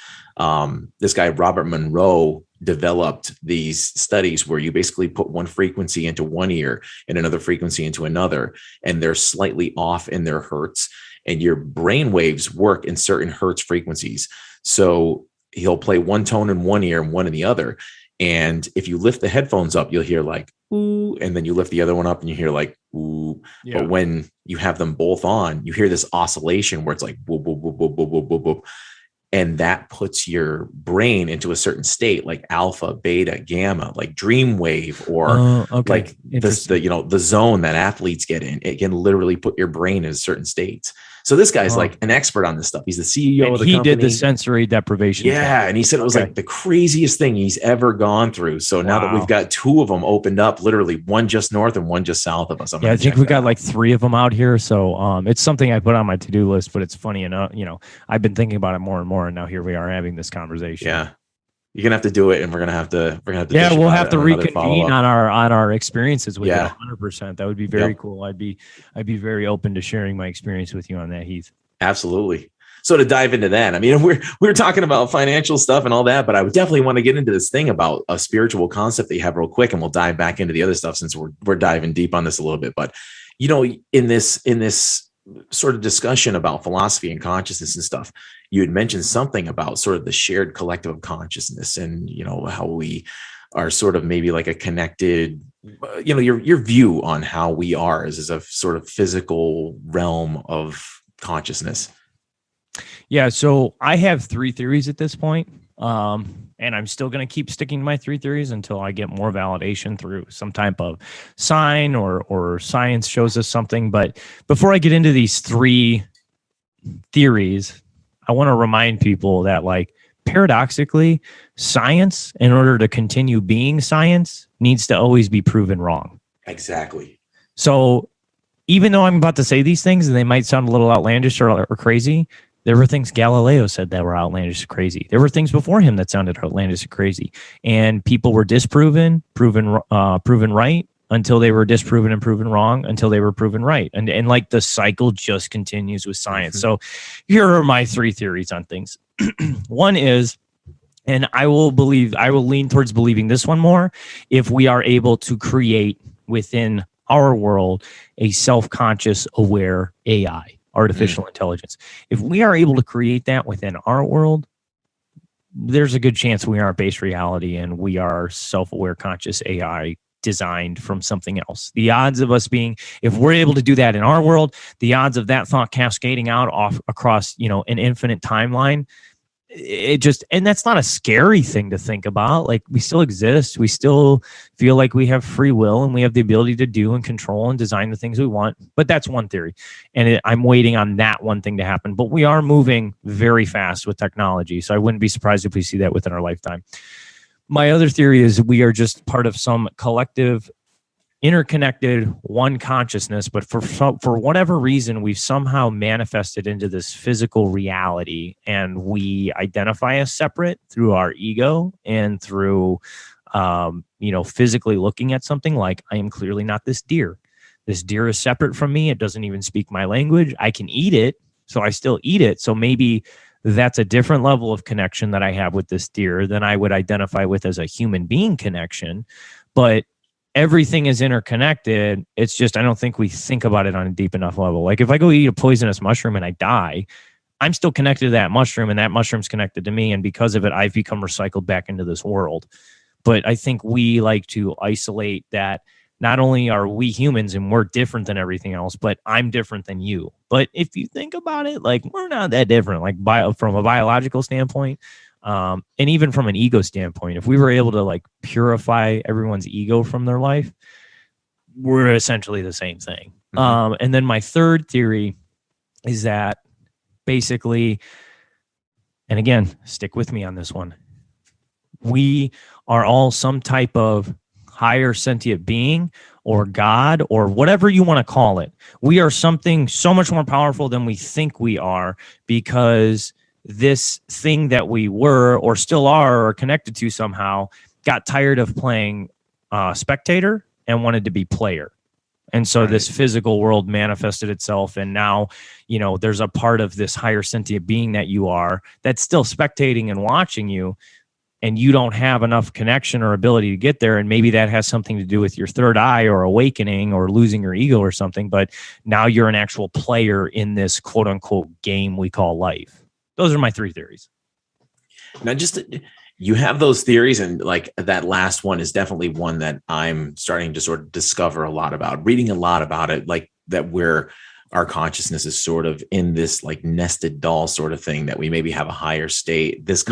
this guy, Robert Monroe, developed these studies where you basically put one frequency into one ear and another frequency into another, and they're slightly off in their hertz, and your brain waves work in certain hertz frequencies. So he'll play one tone in one ear and one in the other. And if you lift the headphones up, you'll hear like, ooh, and then you lift the other one up and you hear like, ooh. Yeah. But when you have them both on, you hear this oscillation where it's like, boop, boop, boop, boop, boop, boop, boop, boop. And that puts your brain into a certain state, like alpha, beta, gamma, like dream wave, or like the zone that athletes get in. It can literally put your brain in certain states. So this guy's like an expert on this stuff. He's the CEO of the company. He did the sensory deprivation. Yeah. And he said it was like the craziest thing he's ever gone through. So now that we've got two of them opened up, literally one just north and one just south of us. I think we got like 3 of them out here. So it's something I put on my to-do list, but it's funny enough, I've been thinking about it more and more, and now here we are having this conversation. Yeah. You're gonna have to do it, and we're gonna have to. Yeah, we'll have to reconvene on our experiences with it 100%. That would be very cool. I'd be very open to sharing my experience with you on that, Heath. Absolutely. So to dive into that, I mean, we're talking about financial stuff and all that, but I would definitely want to get into this thing about a spiritual concept that you have real quick, and we'll dive back into the other stuff since we're diving deep on this a little bit. But in this sort of discussion about philosophy and consciousness and stuff, you had mentioned something about sort of the shared collective of consciousness, and how we are sort of maybe like a connected, your view on how we are as a sort of physical realm of consciousness. Yeah, so I have 3 theories at this point, and I'm still going to keep sticking to my 3 theories until I get more validation through some type of sign or science shows us something. But before I get into these 3 theories, I want to remind people that, like, paradoxically, science, in order to continue being science, needs to always be proven wrong. Exactly. So even though I'm about to say these things and they might sound a little outlandish or crazy, there were things Galileo said that were outlandish and crazy. There were things before him that sounded outlandish and crazy. And people were disproven, proven right, until they were disproven and proven wrong, until they were proven right. And like the cycle just continues with science. Mm-hmm. So here are my 3 theories on things. One is, and I will lean towards believing this one more, if we are able to create within our world a self-conscious, aware AI, artificial intelligence. If we are able to create that within our world, there's a good chance we are base reality and we are self-aware, conscious AI designed from something else. The odds of us being, if we're able to do that in our world, the odds of that thought cascading out across, an infinite timeline, and that's not a scary thing to think about. Like, we still exist. We still feel like we have free will and we have the ability to do and control and design the things we want. But that's one theory. And I'm waiting on that one thing to happen. But we are moving very fast with technology. So I wouldn't be surprised if we see that within our lifetime. My other theory is we are just part of some collective, interconnected one consciousness, but for whatever reason, we've somehow manifested into this physical reality, and we identify as separate through our ego and through, physically looking at something like, I am clearly not this deer. This deer is separate from me. It doesn't even speak my language. I can eat it, so I still eat it. So maybe that's a different level of connection that I have with this deer than I would identify with as a human being connection. But everything is interconnected. It's just, I don't think we think about it on a deep enough level. Like, if I go eat a poisonous mushroom and I die, I'm still connected to that mushroom, and that mushroom's connected to me. And because of it, I've become recycled back into this world. But I think we like to isolate that. Not only are we humans and we're different than everything else, but I'm different than you. But if you think about it, like, we're not that different, like from a biological standpoint. And even from an ego standpoint, if we were able to like purify everyone's ego from their life, we're essentially the same thing. Mm-hmm. And then my third theory is that basically, and again, stick with me on this one, We are all some type of higher sentient being or God or whatever you want to call it. We are something so much more powerful than we think we are, because this thing that we were or still are or connected to somehow got tired of playing spectator and wanted to be player. And so this physical world manifested itself. And now, there's a part of this higher sentient being that you are that's still spectating and watching you. And you don't have enough connection or ability to get there. And maybe that has something to do with your third eye or awakening or losing your ego or something. But now you're an actual player in this quote unquote game we call life. Those are my 3 theories. Now, you have those theories, and like that last one is definitely one that I'm starting to sort of discover a lot about, reading a lot about it, like that where our consciousness is sort of in this like nested doll sort of thing, that we maybe have a higher state. This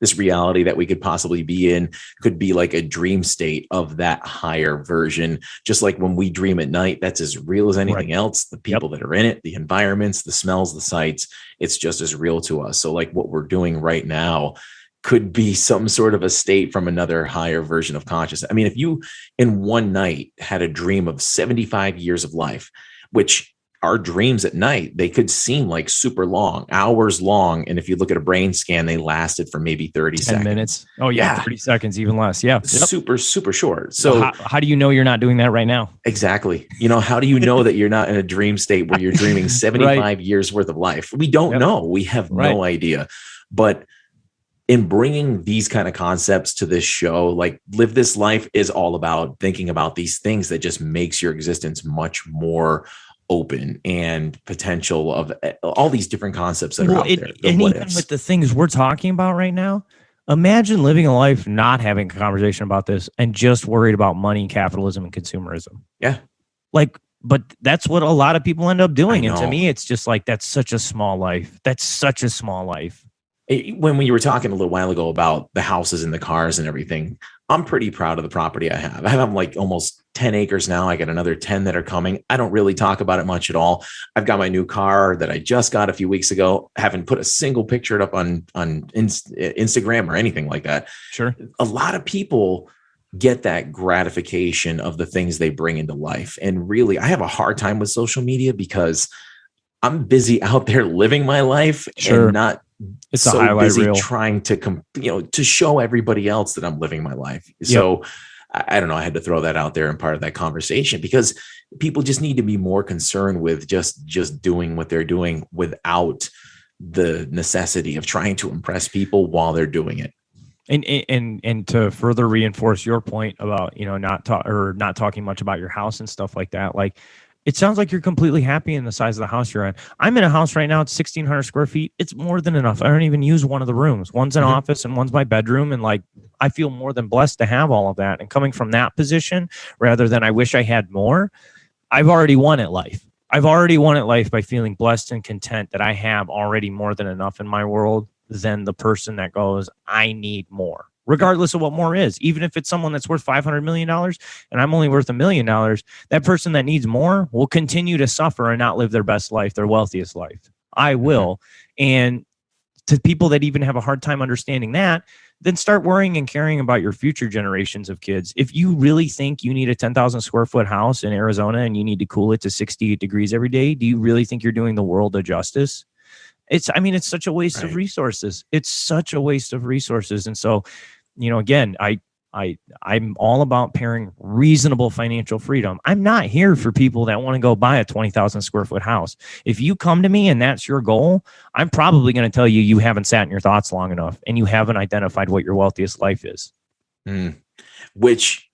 this reality that we could possibly be in could be like a dream state of that higher version. Just like when we dream at night, that's as real as anything else. The people that are in it, the environments, the smells, the sights, it's just as real to us. So like what we're doing right now could be some sort of a state from another higher version of consciousness. I mean, if you in one night had a dream of 75 years of life, which our dreams at night, they could seem like super long, hours long. And if you look at a brain scan, they lasted for maybe 30 seconds. Minutes. Oh yeah. 30 seconds, even less. Yeah. Super, super short. So how do you know you're not doing that right now? Exactly. How do you know that you're not in a dream state where you're dreaming 75 years worth of life? We don't know. We have no idea. But in bringing these kind of concepts to this show, like Live This Life is all about thinking about these things that just makes your existence much more open and potential of all these different concepts that are out there. And even with the things we're talking about right now, imagine living a life not having a conversation about this and just worried about money, capitalism, and consumerism. Yeah. But that's what a lot of people end up doing. And to me, it's just like, that's such a small life. That's such a small life. When we were talking a little while ago about the houses and the cars and everything, I'm pretty proud of the property I have. I have like almost 10 acres now. I got another 10 that are coming. I don't really talk about it much at all. I've got my new car that I just got a few weeks ago. I haven't put a single picture up on Instagram or anything like that. Sure. A lot of people get that gratification of the things they bring into life. And really, I have a hard time with social media because I'm busy out there living my life and not it's so a highlight busy reel. Trying to to show everybody else that I'm living my life. So I don't know. I had to throw that out there and part of that conversation, because people just need to be more concerned with just doing what they're doing without the necessity of trying to impress people while they're doing it. And to further reinforce your point about not talking much about your house and stuff like that, like, it sounds like you're completely happy in the size of the house you're in. I'm in a house right now. It's 1,600 square feet. It's more than enough. I don't even use one of the rooms. One's an office and one's my bedroom. And like, I feel more than blessed to have all of that. And coming from that position, rather than I wish I had more, I've already won at life. I've already won at life by feeling blessed and content that I have already more than enough in my world than the person that goes, I need more. Regardless of what more is, even if it's someone that's worth $500 million and I'm only worth $1 million, that person that needs more will continue to suffer and not live their best life, their wealthiest life. I will. And to people that even have a hard time understanding that, then start worrying and caring about your future generations of kids. If you really think you need a 10,000 square foot house in Arizona and you need to cool it to 68 degrees every day, do you really think you're doing the world a justice? It's such a waste of resources. It's such a waste of resources. And so, again, I'm all about pairing reasonable financial freedom. I'm not here for people that want to go buy a 20,000 square foot house. If you come to me and that's your goal, I'm probably going to tell you haven't sat in your thoughts long enough and you haven't identified what your wealthiest life is. Which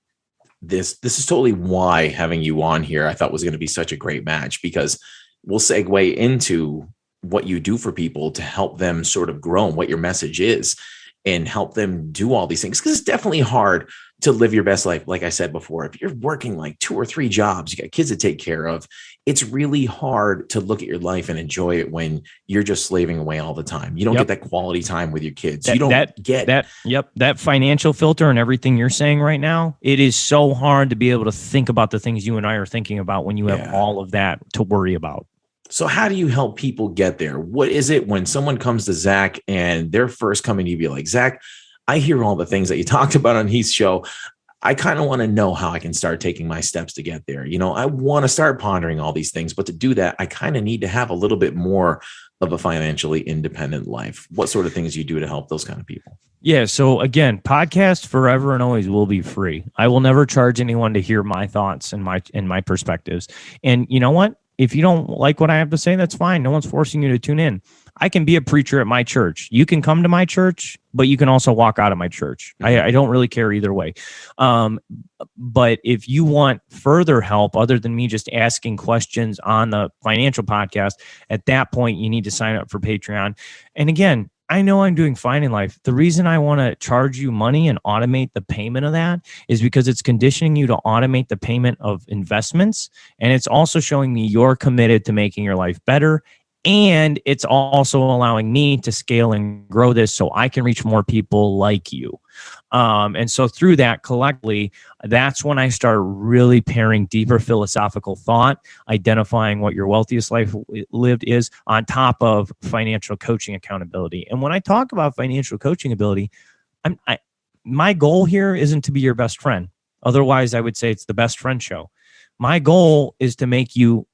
this is totally why having you on here I thought was going to be such a great match, because we'll segue into what you do for people to help them sort of grow and what your message is and help them do all these things. Because it's definitely hard to live your best life. Like I said before, if you're working like 2 or 3 jobs, you got kids to take care of, it's really hard to look at your life and enjoy it when you're just slaving away all the time. You don't get that quality time with your kids. You don't get that financial filter and everything you're saying right now. It is so hard to be able to think about the things you and I are thinking about when you have all of that to worry about. So how do you help people get there? What is it when someone comes to Zac and they're first coming to you, be like, Zac, I hear all the things that you talked about on Heath's show. I kind of want to know how I can start taking my steps to get there. I want to start pondering all these things, but to do that, I kind of need to have a little bit more of a financially independent life. What sort of things do you do to help those kind of people? Yeah. So again, podcast forever and always will be free. I will never charge anyone to hear my thoughts and my perspectives. And you know what? If you don't like what I have to say, that's fine. No one's forcing you to tune in. I can be a preacher at my church. You can come to my church, but you can also walk out of my church. I don't really care either way. But if you want further help other than me just asking questions on the financial podcast, at that point, you need to sign up for Patreon. And again, I know I'm doing fine in life. The reason I want to charge you money and automate the payment of that is because it's conditioning you to automate the payment of investments. And it's also showing me you're committed to making your life better. And it's also allowing me to scale and grow this so I can reach more people like you. And so through that collectively, that's when I start really pairing deeper philosophical thought, identifying what your wealthiest life lived is on top of financial coaching accountability. And when I talk about financial coaching ability, my goal here isn't to be your best friend. Otherwise, I would say it's the best friend show. My goal is to make you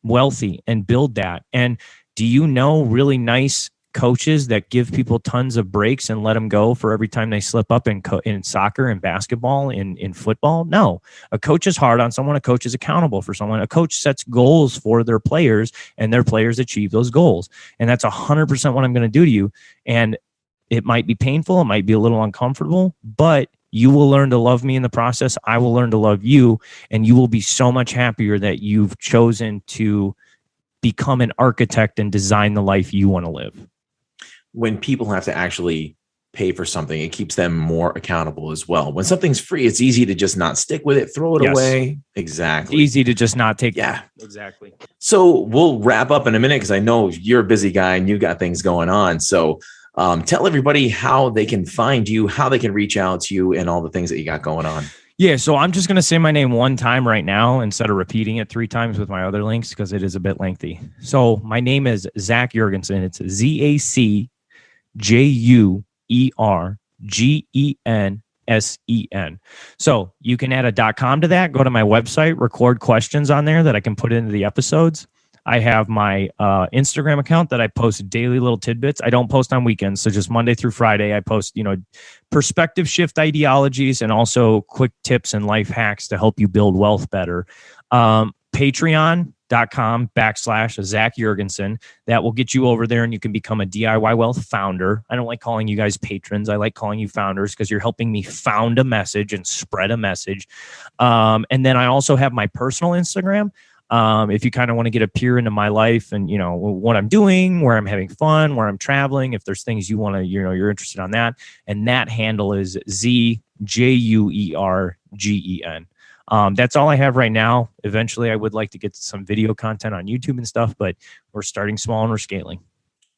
wealthy and build that. And do you know really nice coaches that give people tons of breaks and let them go for every time they slip up in soccer and basketball, in football? No. A coach is hard on someone. A coach is accountable for someone. A coach sets goals for their players, and their players achieve those goals. And that's 100% what I'm going to do to you. And it might be painful. It might be a little uncomfortable, but you will learn to love me in the process. I will learn to love you, and you will be so much happier that you've chosen to become an architect and design the life you want to live. When people have to actually pay for something, it keeps them more accountable as well. When something's free, it's easy to just not stick with it, throw it away. Exactly. It's easy to just not take it. Yeah, exactly. So we'll wrap up in a minute because I know you're a busy guy and you've got things going on. So tell everybody how they can find you, how they can reach out to you, and all the things that you got going on. Yeah, so I'm just going to say my name one time right now instead of repeating it 3 times with my other links because it is a bit lengthy. So my name is Zac Juergensen. It's ZACJUERGENSEN. So you can add a .com to that. Go to my website, record questions on there that I can put into the episodes. I have my Instagram account that I post daily little tidbits. I don't post on weekends. So just Monday through Friday, I post, perspective shift ideologies and also quick tips and life hacks to help you build wealth better. Patreon.com/Zac Juergensen. That will get you over there and you can become a DIY wealth founder. I don't like calling you guys patrons. I like calling you founders because you're helping me found a message and spread a message. And then I also have my personal Instagram. If you kind of want to get a peer into my life and, what I'm doing, where I'm having fun, where I'm traveling, if there's things you want to, you're interested on that. And that handle is ZJUERGEN. That's all I have right now. Eventually I would like to get some video content on YouTube and stuff, but we're starting small and we're scaling.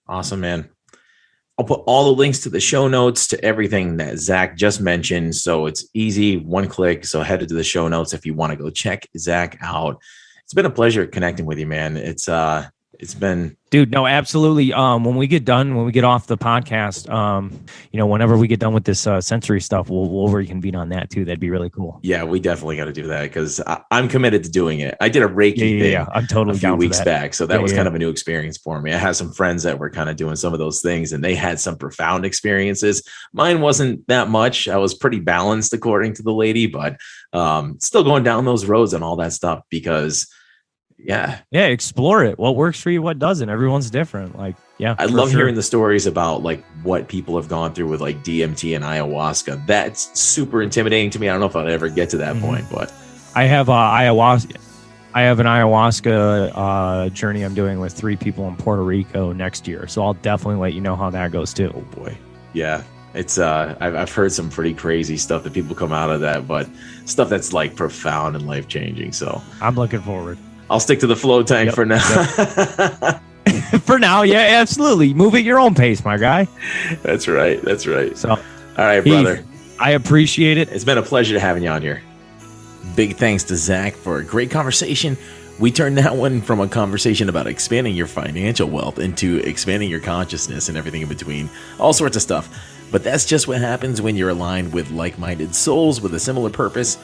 Awesome, man. I'll put all the links to the show notes to everything that Zac just mentioned. So it's easy, one click. So head to the show notes if you want to go check Zac out. It's been a pleasure connecting with you, man. It's been, dude. No, absolutely. When we get off the podcast, whenever we get done with this sensory stuff, we'll reconvene on that too. That'd be really cool. Yeah, we definitely got to do that because I'm committed to doing it. I did a Reiki thing. Yeah, I'm totally a few down weeks for that. back, so that was kind of a new experience for me. I had some friends that were kind of doing some of those things, and they had some profound experiences. Mine wasn't that much. I was pretty balanced according to the lady, but still going down those roads and all that stuff because. Yeah, explore it. What works for you, what doesn't. Everyone's different. I love hearing the stories about like what people have gone through with like DMT and ayahuasca. That's super intimidating to me. I don't know if I'll ever get to that point, but I have ayahuasca. I have an ayahuasca journey I'm doing with 3 people in Puerto Rico next year. So I'll definitely let you know how that goes too. Oh boy. Yeah. It's I've heard some pretty crazy stuff that people come out of that, but stuff that's like profound and life changing. So I'm looking forward. I'll stick to the flow tank for now. For now, yeah, absolutely. Move at your own pace, my guy. That's right. So, all right, Heath, brother. I appreciate it. It's been a pleasure having you on here. Big thanks to Zac for a great conversation. We turned that one from a conversation about expanding your financial wealth into expanding your consciousness and everything in between, all sorts of stuff. But that's just what happens when you're aligned with like-minded souls with a similar purpose.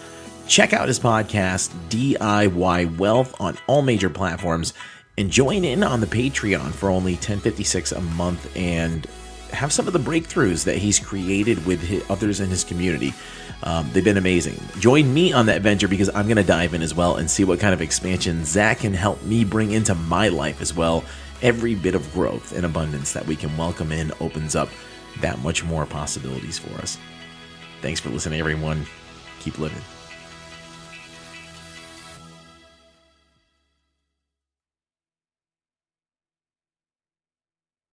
Check out his podcast, DIY Wealth, on all major platforms, and join in on the Patreon for only $10.56 a month and have some of the breakthroughs that he's created with others in his community. They've been amazing. Join me on that venture because I'm going to dive in as well and see what kind of expansion Zac can help me bring into my life as well. Every bit of growth and abundance that we can welcome in opens up that much more possibilities for us. Thanks for listening, everyone. Keep living.